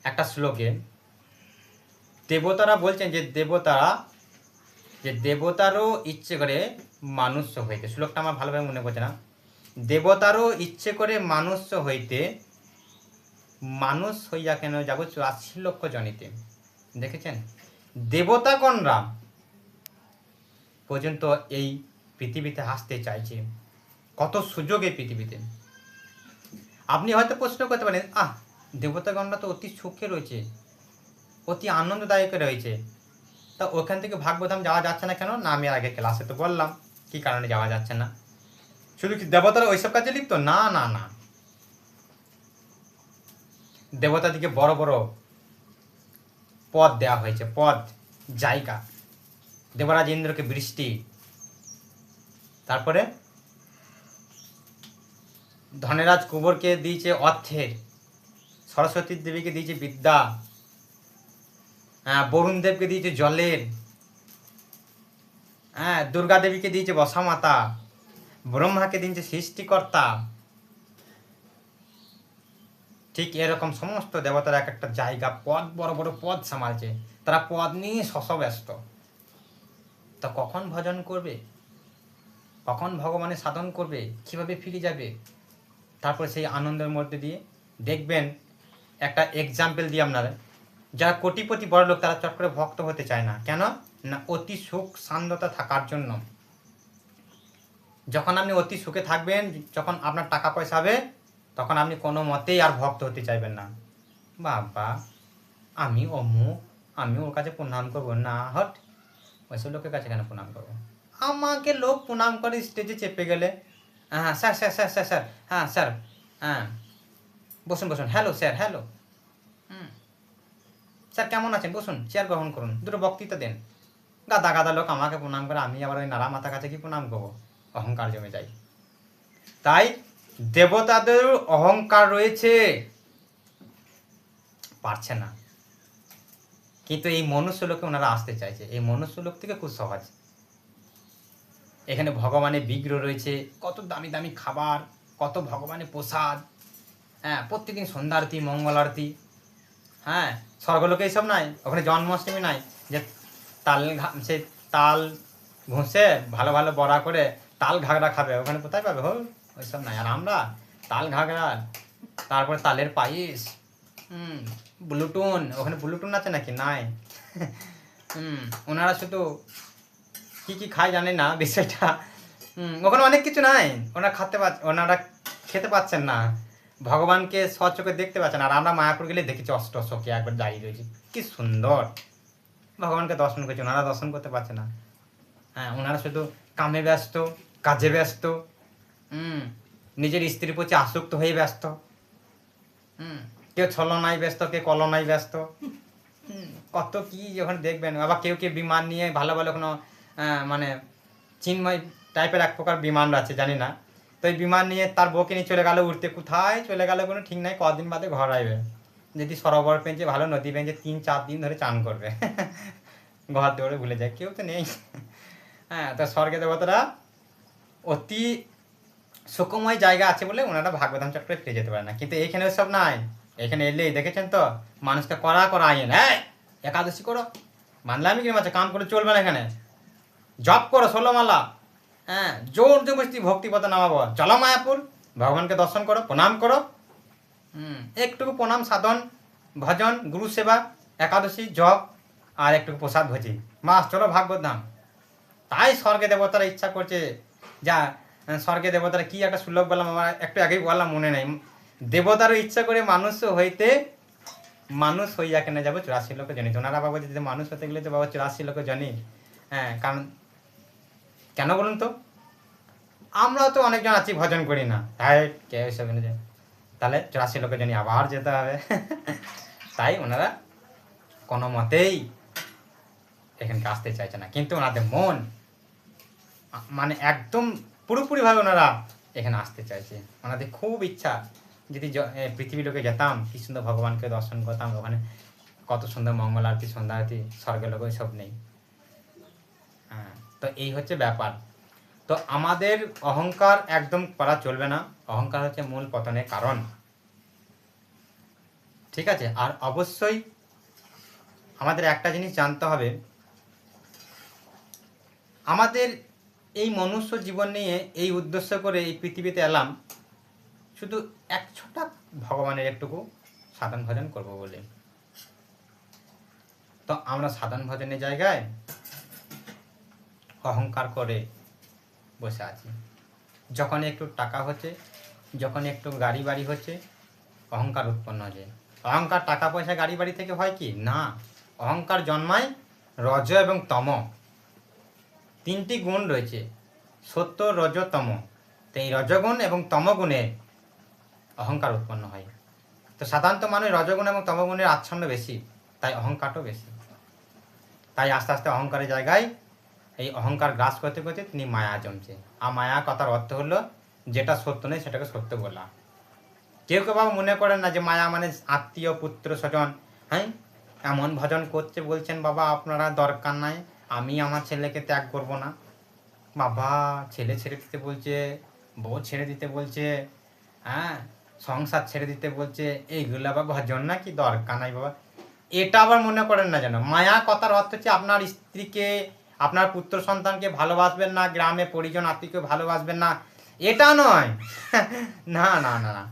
একটা শ্লোকে, দেবতারা বলছেন যে দেবতারও ইচ্ছে করে মানুষ হইতে, শ্লোকটা আমার ভালোভাবে মনে পড়ছে না, দেবতারও ইচ্ছে করে মানুষ হইতে, মানুষ হইয়া কেন যাব 84 লক্ষ জনিতে। দেখেছেন, দেবতাগণরা পর্যন্ত এই পৃথিবীতে আসতে চাইছে। কত সুযোগ এই পৃথিবীতে। আপনি হয়তো প্রশ্ন করতে পারেন, দেবতাগণরা তো অতি সুখে রয়েছে, অতি আনন্দদায়ক রয়েছে, তা ওখান থেকে ভাগবধাম যাওয়া যাচ্ছে না কেন? না, আমি আগে ক্লাসে তো বললাম কি কারণে যাওয়া যাচ্ছে না। শুধু কি দেবতারা ওইসব কাজে লিপ্ত? না না না, দেবতাদিকে বড় বড় পদ দেওয়া হয়েছে, পদ, জায়গা। দেবরাজ ইন্দ্রকে বৃষ্টি, তারপরে ধনেরাজ কুবরকে দিয়েছে অর্থের, সরস্বতী দেবীকে দিয়েছে বিদ্যা, বরুণ দেবকে দিয়েছে জলের, দুর্গা দেবীকে দিয়েছে বসামাতা, ব্রহ্মাকে দিয়েছে সৃষ্টিকর্তা। ঠিক এরকম সমস্ত দেবতারা এক একটা জায়গা, পদ, বড় বড় পদ সামালছে। তারা পদ নিয়ে শশব্যস্ত। তা কখন ভজন করবে, কখন ভগবানের সাধন করবে, কিভাবে ফিরে যাবে? তারপর সেই আনন্দের মধ্যে দিয়ে দেখবেন, একটা এক্সাম্পল দিই আপনারা, যারা কোটিপতি বড় লোক তারা চট করে ভক্ত হতে চায় না। কেন না? অতি সুখ শান্ততা থাকার জন্য। যখন আপনি অতি সুখে থাকবেন, যখন আপনার টাকা পয়সা হবে, তখন আপনি কোনো মতেই আর ভক্ত হতে চাইবেন না। বাবা আমি অমুক, আমি ওর কাছে প্রণাম করবো না, হট, ওইসব লোকের কাছে কেন প্রণাম করবো? আমাকে লোক প্রণাম করে স্টেজে চেপে গেলে, sir sir sir sir sir, sir, বসুন বসুন, হ্যালো স্যার, হ্যালো, স্যার কেমন আছেন, বসুন, চেয়ার গ্রহণ করুন, দুটো বক্তৃতা দেন। গাদা গাদা লোক আমাকে প্রণাম করে, আমি আবার ওই নারা মাথা কাছে কি প্রণাম করবো? অহংকার জমে যায়। তাই দেবতাদের অহংকার রয়েছে, পারছে না, কিন্তু এই মনুষ্য লোকে ওনারা আসতে চাইছে। এই মনুষ্য লোক থেকে খুব সহজ। এখানে ভগবানের বিগ্রহ রয়েছে, কত দামি দামি খাবার, কত ভগবানের প্রসাদ, প্রত্যেকদিন সন্ধ্যা আরতি, মঙ্গল আরতি। স্বর্গলোকে এইসব নাই, ওখানে জন্মাষ্টমী নাই যে তাল ঘষে ভালো ভালো বড়া করে তাল ঘাগড়া খাবে, ওখানে কোথায় পাবে? ওইসব নাই। আর আমরা তাল ঘাগড়া, তারপরে তালের পায়েস, ব্লুটুন, ওখানে ব্লুটুন আছে নাকি? নাই। ওনারা শুধু কি কি খায় জানে না বিষয়টা। ওখানে অনেক কিছু নাই, ওনারা খেতে পাচ্ছেন না, ভগবানকে স্বচোখে দেখতে পাচ্ছেন। আর আমরা মায়াপুর গেলে দেখেছি অষ্টসখী একবার দাঁড়িয়ে রয়েছে, কি সুন্দর ভগবানকে দর্শন করছে, ওনারা দর্শন করতে পারছে না। ওনারা শুধু কামে ব্যস্ত, কাজে ব্যস্ত, নিজের স্ত্রীর প্রতি আসক্ত হয়ে ব্যস্ত, কেউ ছলনায় ব্যস্ত, কেউ কলনায় ব্যস্ত, কত কি যখন দেখবেন। আবার কেউ কেউ বিমান নিয়ে ভালো ভালো কোনো মানে চিন্ময় টাইপের এক প্রকার বিমান আছে, জানি না, তো এই বিমান নিয়ে তার বউকে নিয়ে চলে গেল উঠতে, কোথায় চলে গেল কোনো ঠিক নাই, কদিন বাদে ঘর আসবে। যদি সরোবর পেঁচে, ভালো নদী পেঁচে 3-4 দিন ধরে চান করবে, ঘর দৌড়ে ভুলে যায়, কেউ তো নেই। তো স্বর্গে দেবতারা অতি সুখময় জায়গা আছে বলে ওনারা ভাগবতাম চক্রে ফিরে যেতে পারে না। কিন্তু এখানে সব নাই। এখানে এলেই দেখেছেন তো মানুষকে করা করা আইন, হ্যাঁ একাদশী করো, মানলাম কি মাঝে কাম করে চলবে না, এখানে জপ করো 16 মালা, হ্যাঁ জোর জবরদস্তি ভক্তিপথে নামাবো, চলো মায়াপুর ভগবানকে দর্শন করো, প্রণাম করো, একটুকু প্রণাম সাধন ভজন গুরু সেবা একাদশী জপ আর একটু প্রসাদ ভোজি, মাস চলো ভাগবত ধাম। তাই স্বর্গে দেবতারা ইচ্ছা করছে, যা স্বর্গে দেবতারা কি একটা সুলভ বললাম, আমার একটু আগেই বললাম মনে নেই, দেবতারও ইচ্ছা করে মানুষ হইতে মানুষ হইয়া কেন যাবো 84 লক্ষ জনি। ওনারা বাবা যদি মানুষ হতে গেলে তো বাবা 84 লক্ষ জনি, হ্যাঁ কারণ কেন বলুন তো, আমরা তো অনেকজন আছি ভজন করি না, তাই কে সব যায়, তাহলে 84 লক্ষ জনি আবার যেতে হবে। তাই ওনারা কোনো মতেই এখানকে আসতে চাইছে না, কিন্তু ওনাদের মন মানে একদম পুরোপুরিভাবে ওনারা এখানে আসতে চাইছে। ওনাদের খুব ইচ্ছা যদি পৃথিবী লোকে যেতাম, কি সুন্দর ভগবানকে দর্শন করতাম, ওখানে কত সুন্দর মঙ্গল আরতি সন্ধ্যা আরতি, স্বর্গের লোকে সব নেই। হ্যাঁ, তো এই হচ্ছে ব্যাপার। তো আমাদের অহংকার একদম করা চলবে না, অহংকার হচ্ছে মূল পতনের কারণ, ঠিক আছে। আর অবশ্যই আমাদের একটা জিনিস জানতে হবে, আমাদের এই মনুষ্য জীবন নিয়ে এই উদ্দেশ্য করে এই পৃথিবীতে এলাম শুধু এক ছোটা ভগবানের একটুকু সাধন ভজন করব বলে। তো আমরা সাধন ভজনের জায়গায় অহংকার করে বসে আছি। যখন একটু টাকা হচ্ছে, যখন একটু গাড়ি বাড়ি হচ্ছে, অহংকার উৎপন্ন হচ্ছে। অহংকার টাকা পয়সা গাড়ি বাড়ি থেকে হয় কি না, অহংকার জন্মায় রজ এবং তম, 3টি গুণ রয়েছে, সত্য রজ তম। তো এই রজগুণ এবং তমগুণে অহংকার উৎপন্ন হয়। তো সাধারণত মানুষ রজগুণ এবং তমগুণের আচ্ছন্ন বেশি, তাই অহংকারও বেশি। তাই আস্তে আস্তে অহংকারের জায়গায় এই অহংকার গ্রাস করতে করতে তিনি মায়া জমছে। আর মায়া কথার অর্থ হলো যেটা সত্য নেই সেটাকে সত্য বলা। কেউ কেউ বাবা মনে করেন না যে মায়া মানে আত্মীয় পুত্র স্বজন, হ্যাঁ এমন ভজন করছে বলছেন বাবা আপনারা দরকার নাই, আমি আমার ছেলেকে ত্যাগ করব না। বাবা ছেলে ছেড়ে দিতে বলছে, বউ ছেড়ে দিতে বলছে, হ্যাঁ সংসার ছেড়ে দিতে বলছে, এইগুলো আবার ভজন না কি দরকার নাই বাবা। এটা আবার মনে করেন না যেন মায়া কথার অর্থ হচ্ছে আপনার স্ত্রীকে আপনার পুত্র সন্তানকে ভালোবাসবেন না, গ্রামে পরিজন আত্মীয়কে ভালোবাসবেন না, এটা নয়। না না না না,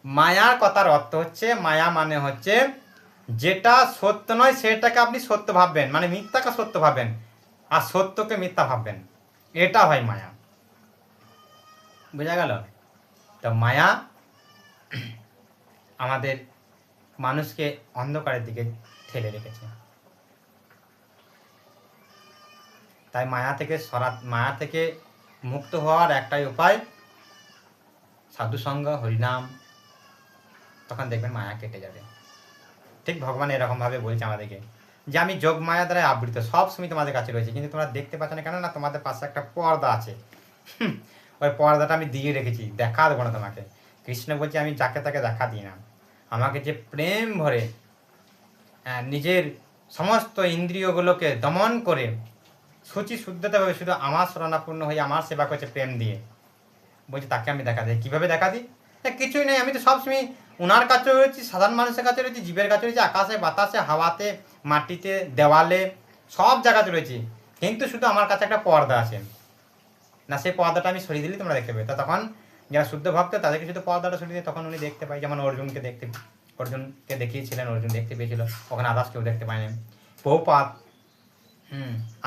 মায়ার কথার অর্থ হচ্ছে, মায়া মানে হচ্ছে যেটা সত্য নয় সেটাকে আপনি সত্য ভাববেন, মানে মিথ্যাকে সত্য ভাববেন আর সত্যকে মিথ্যা ভাববেন, এটা হয় মায়া। বোঝা গেল? তো মায়া আমাদের মানুষকে অন্ধকারের দিকে ঠেলে রেখেছে। তাই মায়া থেকে মুক্ত হওয়ার একটাই উপায় সাধুসঙ্গ হরিনাম, তখন দেখবেন মায়া কেটে যাবে। ঠিক ভগবান এরকমভাবে বলছে আমাদেরকে যে আমি যোগ মায়া দ্বারা আবৃত, সব সময় তোমাদের কাছে রয়েছে, কিন্তু তোমরা দেখতে পাচ্ছ না কেন না, তোমাদের পাশে একটা পর্দা আছে, ওই পর্দাটা আমি দিয়ে রেখেছি, দেখা দেবো না তোমাকে। কৃষ্ণ বলছে আমি যাকে তাকে দেখা দিই না, আমাকে যে প্রেম ভরে নিজের সমস্ত ইন্দ্রিয়গুলোকে দমন করে শুচি শুদ্ধতাভাবে শুধু আমার শরণাপূর্ণ হয়ে আমার সেবা করছে প্রেম দিয়ে, বলছি তাকে আমি দেখা দিই। কীভাবে দেখা দিই? কিছুই নেই, আমি তো সবসময় ওনার কাছে রয়েছি, সাধারণ মানুষের কাছে রয়েছি, জীবের কাছে রয়েছি, আকাশে বাতাসে হাওয়াতে মাটিতে দেওয়ালে সব জায়গাতে রয়েছি, কিন্তু শুধু আমার কাছে একটা পর্দা আছে না, সেই পর্দাটা আমি সরিয়ে দিলেই তোমরা দেখতে পাবে। তা তখন যারা শুদ্ধ ভক্ত তাদেরকে শুধু পর্দাটা সরিয়ে দিয়ে তখন উনি দেখতে পায়। যেমন অর্জুনকে দেখিয়েছিলেন, অর্জুন দেখতে পেয়েছিল, ওখানে আদার্স কেউ দেখতে পায়নি। বহুপাত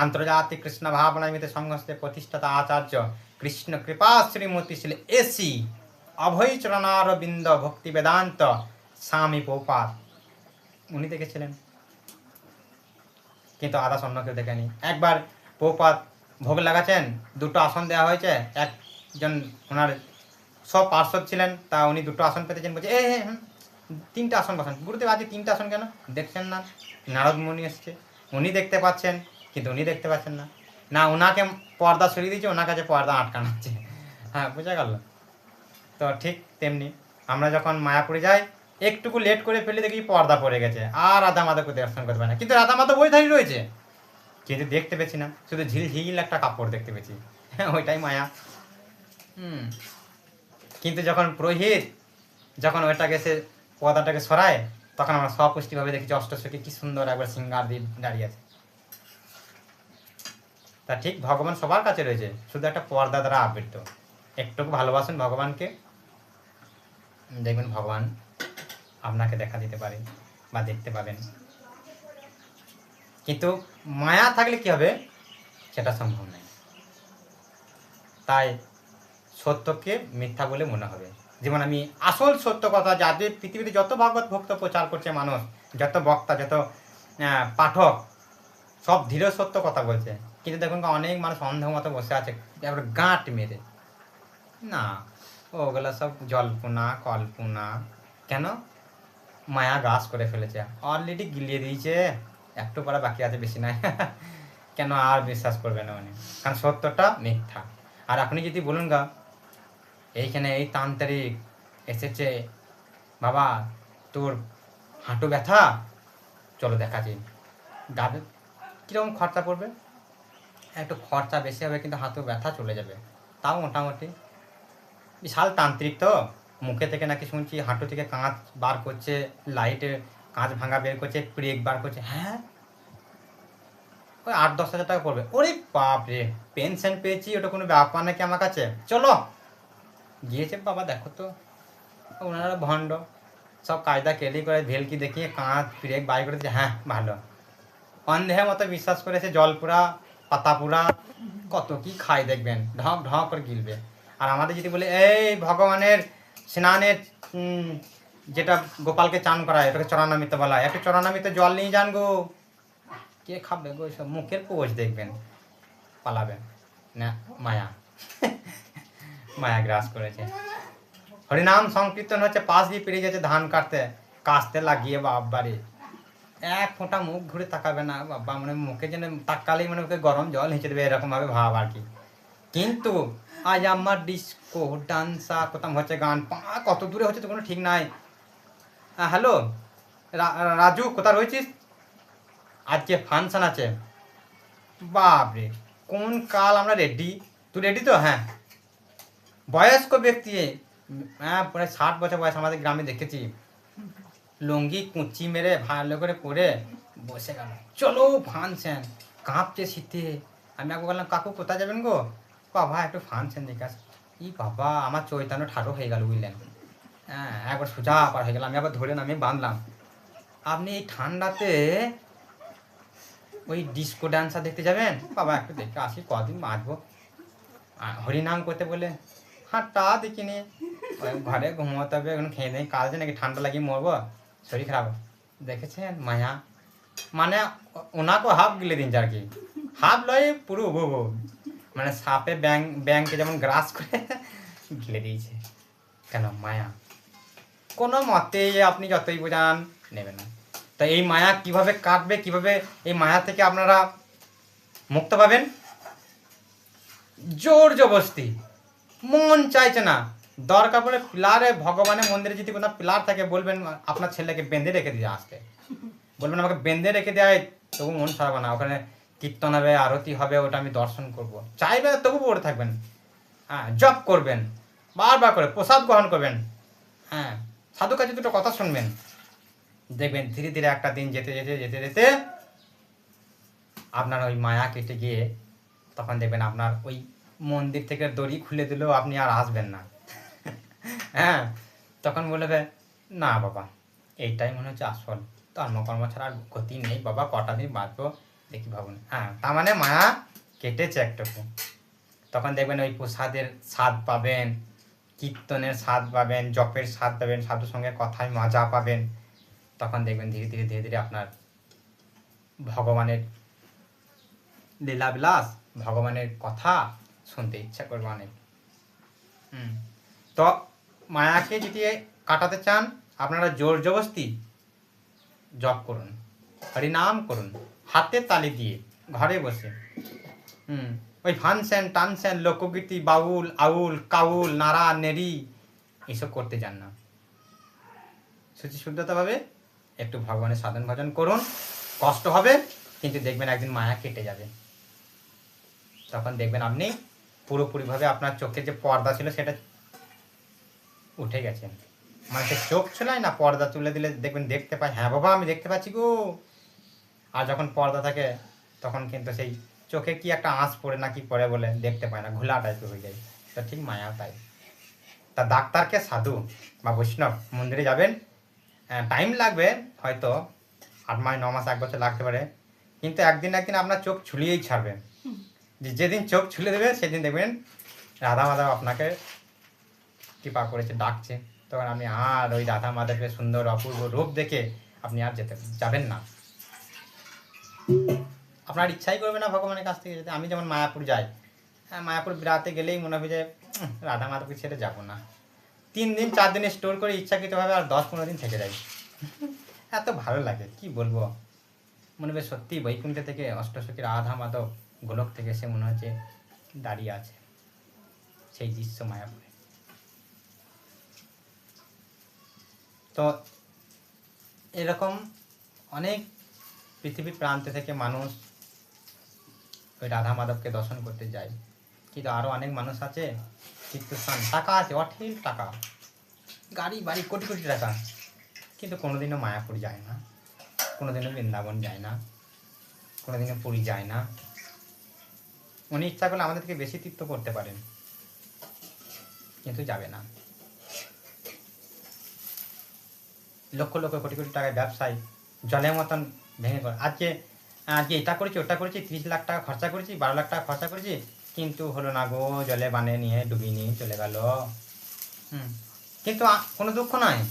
আন্তর্জাতিক কৃষ্ণ ভাবনামিতে সংঘর্ষে প্রতিষ্ঠাতা আচার্য কৃষ্ণ কৃপা শ্রীমূর্তি ছিল এসি অভয় চরণারবিন্দ ভক্তি বেদান্ত স্বামী বহুপাত, উনি দেখেছিলেন, কিন্তু আদার্স অন্য কেউ দেখেনি। একবার বহুপাত ভোগ লাগাচ্ছেন, 2টো আসন দেওয়া হয়েছে, একজন ওনার সব পার্শ্বদ ছিলেন, তা উনি 2টো আসন পেতেছেন, বলছে 3টে আসন বসান। গুরুদেব আজকে 3টে আসন কেন? দেখছেন না নারদ মুনি এসছে, উনি দেখতে পাচ্ছেন কিন্তু উনি দেখতে পাচ্ছেন না, না ওনাকে পর্দা সরিয়ে দিয়েছে, ওনার কাছে পর্দা আটকানো হচ্ছে। হ্যাঁ বোঝা গেল? তো ঠিক তেমনি আমরা যখন মায়াপুরে যাই একটুকু লেট করে ফেলে দেখি পর্দা পড়ে গেছে, আর রাধা মাধবকে দর্শন করতে পারে না, কিন্তু রাধা মাধব ওই ধারি রয়েছে, কিন্তু দেখতে পেয়েছি না, শুধু ঝিলঝিল একটা কাপড় দেখতে পেয়েছি। হ্যাঁ ওইটাই মায়া। কিন্তু যখন পুরোহিত যখন ওইটাকে সে পর্দাটাকে সরায়, তখন আমরা সপুষ্টিভাবে দেখেছি অষ্টসখী কি সুন্দর একবার সিঙ্গার দিয়ে দাঁড়িয়ে আছে। তা ঠিক ভগবান সবার কাছে রয়েছে, শুধু একটা পর্দা দ্বারা আবৃত। একটু ভালোবাসুন ভগবানকে, দেখবেন ভগবান আপনাকে দেখা দিতে পারে বা দেখতে পাবেন। কিন্তু মায়া থাকলে কি হবে সেটা সম্ভব নয়। তাই সত্যকে মিথ্যা বলে মনে হবে। যেমন আমি আসল সত্য কথা, যাদের পৃথিবীতে যত ভাগবত ভক্ত প্রচার করছে মানুষ, যত বক্তা, যত পাঠক, সব ধীর সত্য কথা বলছে। কিন্তু দেখুন অনেক মানুষ অন্ধ মতো বসে আছে, এবার গাঁট মেরে, না ওগুলো সব জল্পনা কল্পনা। কেন? মায়া গ্রাস করে ফেলেছে, অলরেডি গিলিয়ে দিয়েছে, একটু পরে বাকি আছে, বেশি নাই। কেন আর বিশ্বাস করবে না উনি? কারণ সত্যটা মিথ্যা। আর আপনি যদি বলুন গা এইখানে এই তান্ত্রিক এসেছে, বাবা তোর হাঁটু ব্যথা, চলো দেখাচ্ছি, যাবে কীরকম খরচা পড়বে? একটু খরচা বেশি হবে, কিন্তু হাঁটু ব্যথা চলে যাবে। তাও মোটামুটি বিশাল তান্ত্রিক তো, মুখে থেকে নাকি শুনছি হাঁটু থেকে কাঁচ বার করছে, লাইটে কাঁচ ভাঙা বের করছে, ব্রেক বার করছে। হ্যাঁ, ওই 8-10 হাজার টাকা পড়বে। ওরে বাপ রে, পেনশন পেয়েছি, ওটা কোনো ব্যাপার নাকি আমার কাছে, চলো। গিয়েছে, বাবা দেখো তো ওনারা ভণ্ড, সব কায়দা কেলি করে ভেলকি দেখিয়ে কাঁচ ব্রেক বাই করে দিচ্ছে। হ্যাঁ ভালো, অন্ধের মতো বিশ্বাস করেছে, জলপুরা পাতাপুরা কত কি খাই দেখবেন, ঢক ঢক করে গিলবে। আর আমাদের যদি বলে এই ভগবানের স্নানের যেটা গোপালকে চান করায়, এটাকে চরণামৃত বলা হয়, একটু চরণামৃত জল নিয়ে যান গো, কে খাবে গো? সব মুখের পোষ দেখবেন, পালাবেন না। মায়া মায়া গ্রাস করেছে। হরিনাম সংকীর্তন হচ্ছে, পাশ দিয়ে পেরিয়ে যাচ্ছে ধান কাস্তে লাগিয়ে বাবারে, এক ফোঁটা মুখ ঘুরে তাকাবে না বাবা, মানে মুখে যেন তাকালেই মানে ওকে গরম জল হেঁচে দেবে, এরকম ভাবে ভাব আর কি। কিন্তু আজ আমার ডিস্কো ডান্সা কোথাও হচ্ছে, গান কত দূরে হচ্ছে তো কোনো ঠিক নাই। হ্যালো রাজু, কোথায় রয়েছিস? আজকে ফাংশন আছে। বাপরে, কোন কাল আমরা রেডি, তুই রেডি তো? হ্যাঁ, বয়স্ক ব্যক্তি, হ্যাঁ প্রায় 60 বছর বয়স, আমাদের গ্রামে দেখেছি, লুঙ্গি কুচি মেরে ভালো করে পরে বসে গেল, চলো ফাংশন, কাঁপছে শীতে। আমি একবার বললাম কাকু কোথায় যাবেন গো? বাবা একটু ফাংশন দেখে আস। ই বাবা, আমার চৈতন্য ঠাড়ো হয়ে গেল বুঝলেন। হ্যাঁ, একবার সোজা পার হয়ে গেল, আমি আবার ধরে নামিয়ে বাঁধলাম। আপনি এই ঠান্ডাতে ওই ডিস্কো ডান্সার দেখতে যাবেন? বাবা একটু দেখে আসি, কদিন বাঁচবো। হরিনাম করতে বলে, হ্যাঁ তা দেখিনি, ঘরে ঘুমোতে হবে, এখন খেয়ে দেয়, কাজ নাকি ঠান্ডা লাগিয়ে মরবো, শরীর খারাপ। দেখেছেন মায়া, মানে ওনাকেও হাফ গিলে দিন আর কি, হাফ লয় পুরো বো, মানে সাপে ব্যাংকে যেমন গ্রাস করে গিলে দিয়েছে। কেন? মায়া। কোনো মতে আপনি যতই বোঝান নেবে না। তা এই মায়া কিভাবে কাটবে, কিভাবে এই মায়া থেকে আপনারা মুক্ত পাবেন? জোর জবস্তি, মন চাইছে না, দরকার পড়ে পিলারে, ভগবানের মন্দিরে যদি কোনো পিলার থাকে, বলবেন আপনার ছেলেকে বেঁধে রেখে দিয়ে আসতে, বলবেন আমাকে বেঁধে রেখে দেয়, তবু মন ছাড়াবে না। ওখানে কীর্তন হবে, আরতি হবে, ওটা আমি দর্শন করব, চাইবেন তবু পড়ে থাকবেন। হ্যাঁ, জপ করবেন, বারবার করে প্রসাদ গ্রহণ করবেন। হ্যাঁ, সাধু কাছে দুটো কথা শুনবেন, দেখবেন ধীরে ধীরে একটা দিন যেতে যেতে যেতে যেতে আপনার ওই মায়া কেটে গিয়ে, তখন দেখবেন আপনার ওই মন্দির থেকে দড়ি খুলে দিলেও আপনি আর আসবেন না। হ্যাঁ, তখন বলবে না বাবা এইটাই মনে হচ্ছে আসল, ধর্মকর্ম ছাড়া আর গতি নেই বাবা, কটা দিন বাঁচবো দেখি ভাবুন। হ্যাঁ, তার মানে মায়া কেটেছে একটুকু। তখন দেখবেন ওই প্রসাদের স্বাদ পাবেন, কীর্তনের স্বাদ পাবেন, জপের স্বাদ পাবেন, সাধুর সঙ্গে কথায় মজা পাবেন। তখন দেখবেন ধীরে ধীরে ধীরে ধীরে আপনার ভগবানের লীলাবিলাস, ভগবানের কথা শুনতে ইচ্ছা করবে অনেক। তো মায়াকে যদি কাটাতে চান, আপনারা জোর জবস্তি জপ করুন, হরিনাম করুন, হাতে তালি দিয়ে ঘরে বসে। ওই ফানসেন টানসেন লোকগীতি, বাউল আউল কাউল নাড়া নেড়ি এসব করতে যান না। শুচি শুদ্ধতাভাবে একটু ভগবানের সাধন ভজন করুন, কষ্ট হবে কিন্তু দেখবেন একদিন মায়া কেটে যাবে। তখন দেখবেন আপনি পুরোপুরিভাবে আপনার চোখের যে পর্দা ছিল সেটা উঠে গেছে। মানে সে চোখ ছোলায় না, পর্দা তুলে দিলে দেখবেন দেখতে পায়, হ্যাঁ বাবা আমি দেখতে পাচ্ছি গো। আর যখন পর্দা থাকে তখন কিন্তু সেই চোখে কি একটা আঁচ পড়ে না কি পড়ে বলে দেখতে পায় না, ঘোলা টাইপের হয়ে যায়। তা ঠিক মায়া তাই। তা ডাক্তারকে সাধু বা বৈষ্ণব মন্দিরে যাবেন, টাইম লাগবে হয়তো 8 মাস 9 মাস 1 বছর লাগতে পারে, কিন্তু একদিন আপনার চোখ ছুলিয়েই ছাড়বে। যেদিন চোখ ছুলে দেবে সেদিন দেখবেন রাধা মাধব আপনাকে কৃপা করেছে, ডাকছে। তখন আপনি আর ওই রাধা মাধবের সুন্দর অপূর্ব রূপ দেখে আপনি আর যাবেন না, আপনার ইচ্ছাই করবে না ভগবানের কাছ থেকে যেতে। আমি যেমন মায়াপুর যাই, হ্যাঁ মায়াপুর বেড়াতে গেলেই মনে হবে যে রাধা মাধবকে ছেড়ে যাবো না। 3 দিন 4 দিনে স্টোর করে ইচ্ছাকৃতভাবে আর 10-15 দিন থেকে যাই, এত ভালো লাগে কি বলবো। মনে হবে সত্যি বৈকুণ্ঠ থেকে অষ্টসখী রাধা মাধব গোলক থেকে এসে মনে হচ্ছে দাঁড়িয়ে আছে সেই দৃশ্য মায়াপুরে। তো এরকম অনেক পৃথিবীর প্রান্তে থেকে মানুষ ওই রাধা মাধবকে দর্শন করতে যায়। কিন্তু আরও অনেক মানুষ আছে তীর্থস্থান, টাকা আছে, অঢেল টাকা, গাড়ি বাড়ি কোটি কোটি টাকা, কিন্তু কোনোদিনও মায়াপুর যায় না, কোনোদিনও বৃন্দাবন যায় না, কোনোদিনও পুরী যায় না। উনি ইচ্ছা করলে আমাদের থেকে বেশি তীর্থ করতে পারেন, কিন্তু যাবে না। লক্ষ লক্ষ কোটি কোটি টাকায় ব্যবসায় জলের মতন ভেঙে পড়ে। আজকে এটা করেছি ওটা করেছি, 30 লাখ টাকা খরচা করেছি, 12 লাখ টাকা খরচা করেছি, কিন্তু হলো না গো, জলে বানে নিয়ে ডুবিয়ে নিয়ে চলে গেল। কিন্তু কোনো দুঃখ নয়,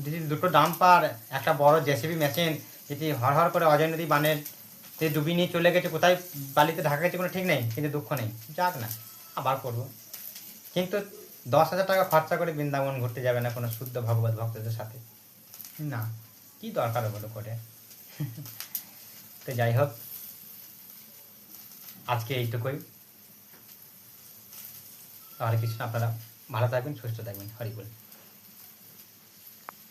যদি 2টো ডাম্পার একটা বড় জেসিবি মেশিন যদি হর হর করে অজয় নদী বানের ডুবিয়ে নিয়ে চলে গেছে, কোথায় বালিতে ঢাকা গেছে কোনো ঠিক নেই, কিন্তু দুঃখ নেই, যাক না আবার করবো। কিন্তু 10,000 টাকা খরচা করে বৃন্দাবন ঘুরতে যাবে না কোনো শুদ্ধ ভগবত ভক্তদের সাথে, না, কি দরকার হলো করে। তো যাই হোক, আজকে এইটুকুই। হরে কৃষ্ণ, আপনারা ভালো থাকবেন, সুস্থ থাকবেন, হরি বল।